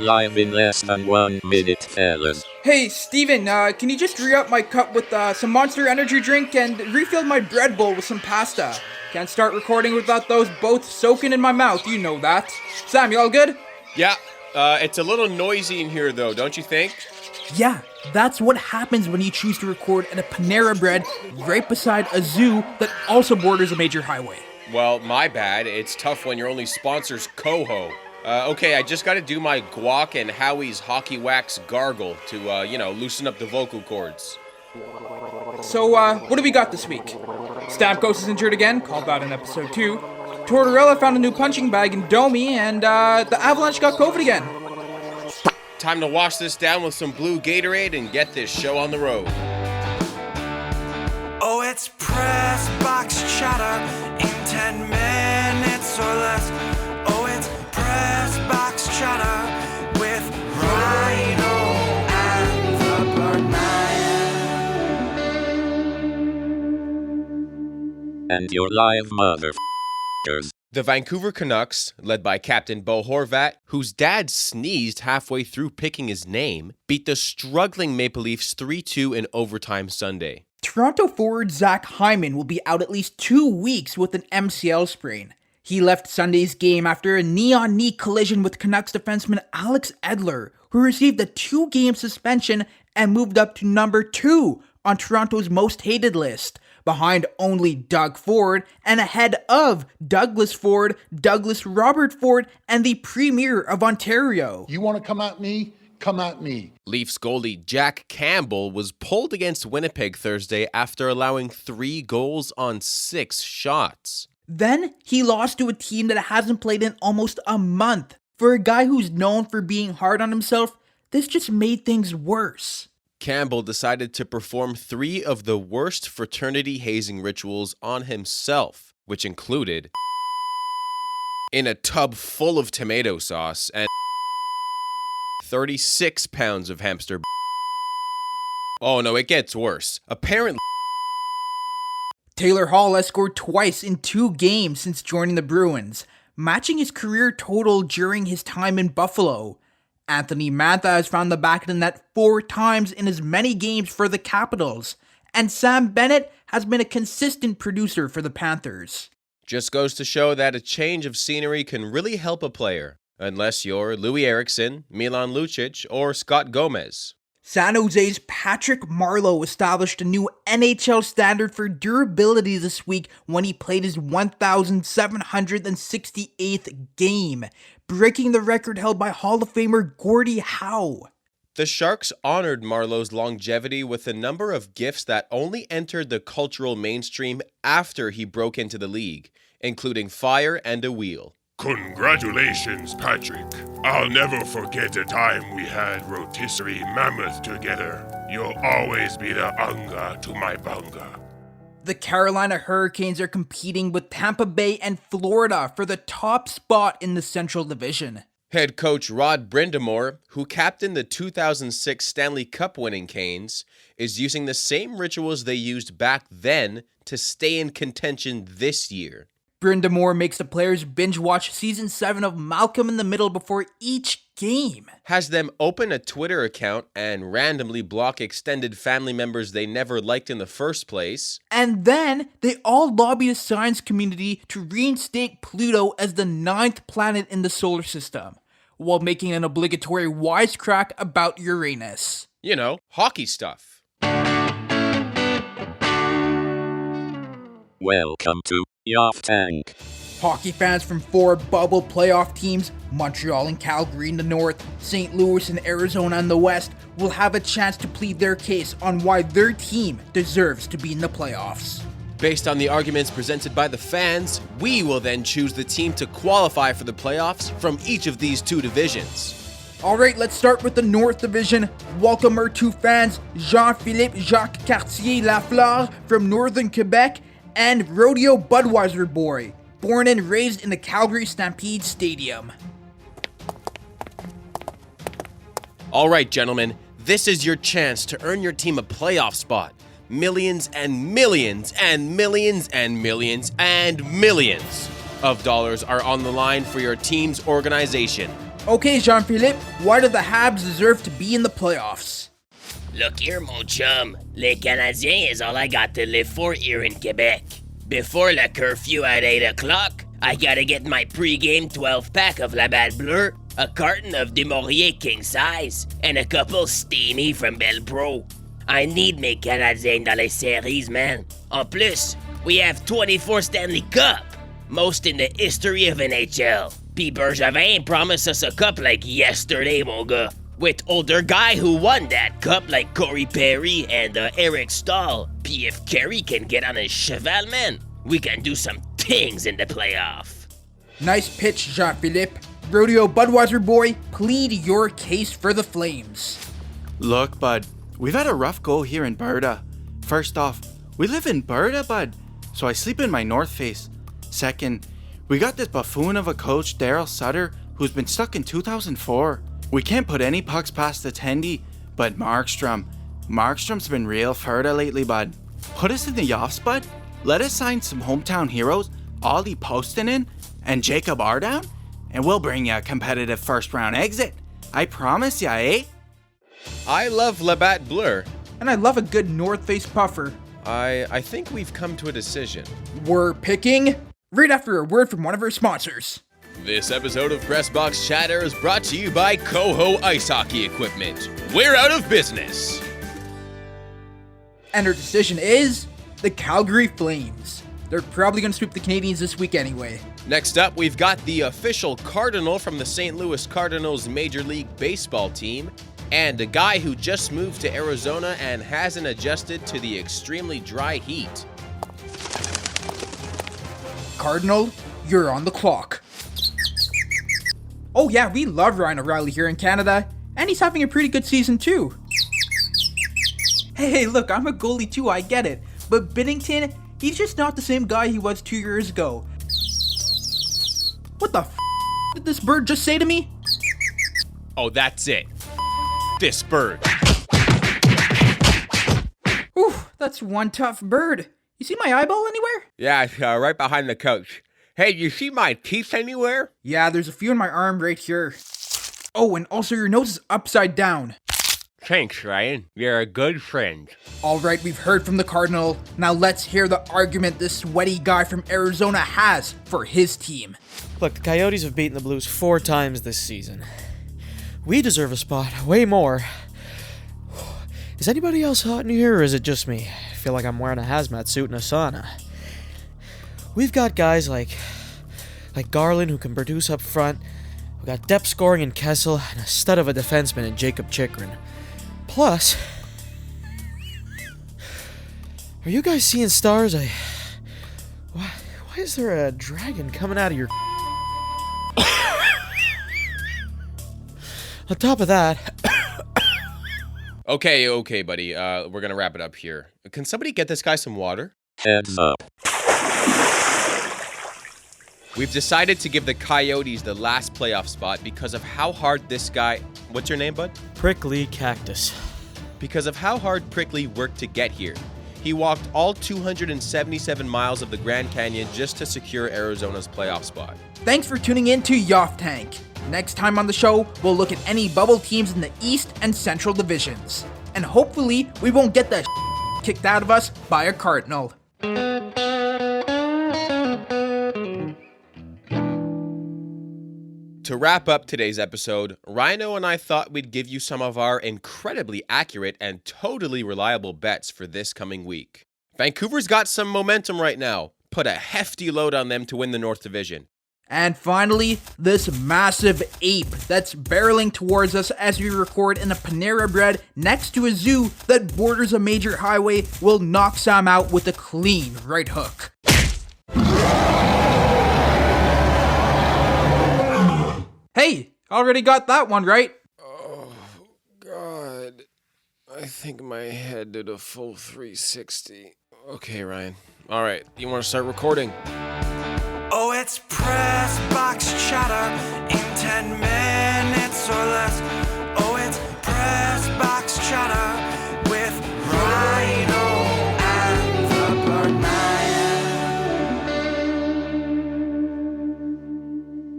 Live in less than 1 minute, fellas. Hey, Steven, can you just re-up my cup with some Monster Energy drink and refill my bread bowl with some pasta? Can't start recording without those both soaking in my mouth, you know that. Sam, you all good? Yeah, it's a little noisy in here though, don't you think? Yeah, that's what happens when you choose to record at a Panera Bread right beside a zoo that also borders a major highway. Well, my bad. It's tough when your only sponsor's Coho. Okay, I just gotta do my guac and Howie's hockey wax gargle to, loosen up the vocal cords. So, what do we got this week? Stamkos is injured again, called out in episode 2. Tortorella found a new punching bag in Domi, and the Avalanche got COVID again. Time to wash this down with some blue Gatorade and get this show on the road. Oh, it's press box chatter in 10 minutes or less. Oh, it's press box chatter with Rhino and the Birdman. And your live motherfuckers. The Vancouver Canucks, led by Captain Bo Horvat, whose dad sneezed halfway through picking his name, beat the struggling Maple Leafs 3-2 in overtime Sunday. Toronto forward Zach Hyman will be out at least 2 weeks with an MCL sprain. He left Sunday's game after a knee-on-knee collision with Canucks defenseman Alex Edler, who received a 2-game suspension and moved up to number 2 on Toronto's most hated list, behind only Doug Ford and ahead of Douglas Ford, Douglas Robert Ford, and the Premier of Ontario. You want to come at me? Come at me. Leafs goalie Jack Campbell was pulled against Winnipeg Thursday after allowing 3 goals on 6 shots. Then he lost to a team that hasn't played in almost a month. For a guy who's known for being hard on himself, this just made things worse. Campbell decided to perform 3 of the worst fraternity hazing rituals on himself, which included in a tub full of tomato sauce and 36 pounds of hamster. Oh no, it gets worse. Apparently, Taylor Hall has scored twice in 2 games since joining the Bruins, matching his career total during his time in Buffalo. Anthony Mantha has found the back of the net 4 times in as many games for the Capitals, and Sam Bennett has been a consistent producer for the Panthers. just goes to show that a change of scenery can really help a player, unless you're Louis Eriksson, Milan Lucic, or Scott Gomez. San Jose's Patrick Marleau established a new NHL standard for durability this week when he played his 1,768th game, breaking the record held by Hall of Famer Gordie Howe. The Sharks honored Marleau's longevity with a number of gifts that only entered the cultural mainstream after he broke into the league, including fire and a wheel. Congratulations, Patrick. I'll never forget the time we had rotisserie mammoth together. You'll always be the unga to my bunga. The Carolina Hurricanes are competing with Tampa Bay and Florida for the top spot in the Central Division. Head coach Rod Brindamore, who captained the 2006 Stanley Cup winning Canes, is using the same rituals they used back then to stay in contention this year. Brindamore makes the players binge watch Season 7 of Malcolm in the Middle before each game. Has them open a Twitter account and randomly block extended family members they never liked in the first place. And then they all lobby the science community to reinstate Pluto as the 9th planet in the solar system, while making an obligatory wisecrack about Uranus. You know, hockey stuff. Welcome to Yoff Tank. Hockey fans from 4 bubble playoff teams, Montreal and Calgary in the north, St. Louis and Arizona in the west, will have a chance to plead their case on why their team deserves to be in the playoffs. Based on the arguments presented by the fans, we will then choose the team to qualify for the playoffs from each of these 2 divisions. Alright, let's start with the North Division. Welcome our 2 fans, Jean-Philippe Jacques Cartier Lafleur from Northern Quebec, and Rodeo Budweiser Boy, born and raised in the Calgary Stampede Stadium. Alright, gentlemen, this is your chance to earn your team a playoff spot. Millions and millions and millions and millions and millions. of dollars are on the line for your team's organization. Okay, Jean-Philippe, why do the Habs deserve to be in the playoffs? Look here, mon chum. Les Canadiens is all I got to live for here in Quebec. Before the curfew at 8 o'clock, I gotta get my pre-game 12-pack of Labatt Bleu, a carton of Desmauriers king size, and a couple steamy from Belle Pro. I need mes Canadiens dans les séries, man. En plus, we have 24 Stanley Cup, most in the history of NHL. P. Bergevin promised us a cup like yesterday, mon gars. With older guy who won that cup like Corey Perry and Eric Stahl. P. if Carey can get on his cheval, man, we can do some things in the playoff. Nice pitch, Jean-Philippe. Rodeo Budweiser boy, plead your case for the Flames. Look, bud, we've had a rough go here in Berta. First off, we live in Berta, bud, so I sleep in my North Face. Second, we got this buffoon of a coach, Daryl Sutter, who's been stuck in 2004. We can't put any pucks past the Tendy, but Markstrom's been real fertile lately, bud. Put us in the Yoffs, bud. Let us sign some hometown heroes, Ollie Postinen and Jacob Ardown, and we'll bring you a competitive first-round exit. I promise ya, eh? I love Labatt Bleu. And I love a good North Face puffer. I think we've come to a decision. We're picking right after a word from one of our sponsors. This episode of Press Box Chatter is brought to you by Coho Ice Hockey Equipment. We're out of business. And our decision is the Calgary Flames. They're probably going to sweep the Canadiens this week anyway. Next up, we've got the official Cardinal from the St. Louis Cardinals Major League Baseball team, and a guy who just moved to Arizona and hasn't adjusted to the extremely dry heat. Cardinal, you're on the clock. Oh yeah, we love Ryan O'Reilly here in Canada, and he's having a pretty good season too. Hey, look, I'm a goalie too, I get it. But Binnington, he's just not the same guy he was 2 years ago. What the f*** did this bird just say to me? Oh, that's it. This bird. Whew, that's one tough bird. You see my eyeball anywhere? Yeah, it's right behind the couch. Hey, you see my teeth anywhere? Yeah, there's a few in my arm right here. Oh, and also your nose is upside down. Thanks, Ryan. You're a good friend. Alright, we've heard from the Cardinal. Now let's hear the argument this sweaty guy from Arizona has for his team. Look, the Coyotes have beaten the Blues 4 times this season. We deserve a spot, way more. Is anybody else hot in here, or is it just me? I feel like I'm wearing a hazmat suit in a sauna. We've got guys like Garland who can produce up front. We got depth scoring in Kessel and a stud of a defenseman in Jacob Chikrin. Plus, are you guys seeing stars? Why is there a dragon coming out of your... On top of that... Okay, buddy. We're gonna wrap it up here. Can somebody get this guy some water? Heads up. We've decided to give the Coyotes the last playoff spot because of how hard this guy... What's your name, bud? Prickly Cactus. Because of how hard Prickly worked to get here. He walked all 277 miles of the Grand Canyon just to secure Arizona's playoff spot. Thanks for tuning in to Yoff Tank. Next time on the show, we'll look at any bubble teams in the East and Central divisions. And hopefully, we won't get the kicked out of us by a Cardinal. To wrap up today's episode, Rhino and I thought we'd give you some of our incredibly accurate and totally reliable bets for this coming week. Vancouver's got some momentum right now. Put a hefty load on them to win the North Division. And finally, this massive ape that's barreling towards us as we record in a Panera Bread next to a zoo that borders a major highway will knock Sam out with a clean right hook. Hey, already got that one right. Oh, God. I think my head did a full 360. Okay, Ryan. All right, you want to start recording? Oh, it's press box chatter.